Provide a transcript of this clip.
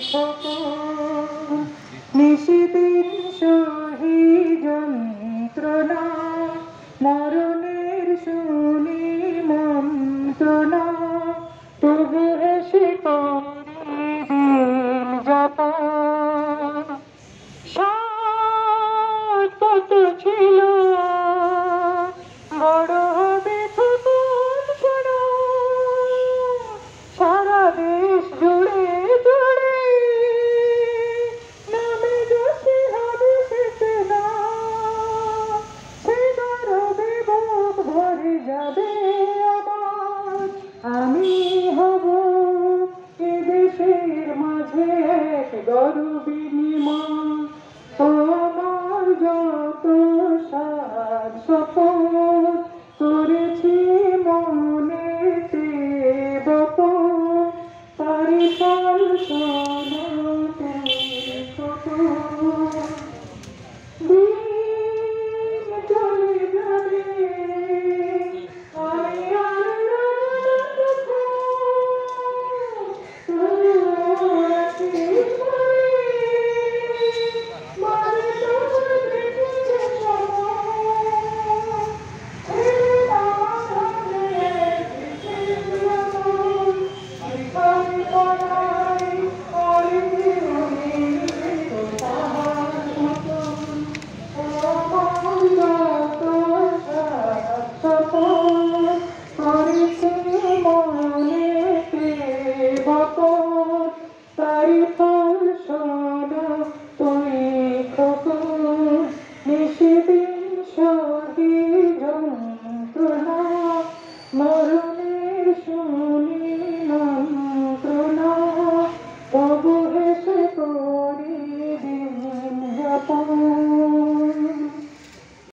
খোকন নিশিদিন সহি যন্ত্রণা মরণের শুনি মন্ত্রণা তবু হেসে করি দিন যাপন সাত কত ছিল বড় হবে খোকন শোনো সারা দেশ জুড়ে জুড়ে নামে যশে হবে শেষে না সে গৌরবে বুক ভরে যাবে আমার আমি হব এ দেশের মাঝে এক গর্বিণী মা আমার যত সাত সপন করেছি মনেতে বপন তারি ফল শোনাতে কখন দিন চলে যাবে আমি আর তারি ফল শোনো তুই খোকন নিশিদিন সহি যন্ত্রণা মরণের শুনি মন্ত্রণা তবু হেসে করি দিন যাপন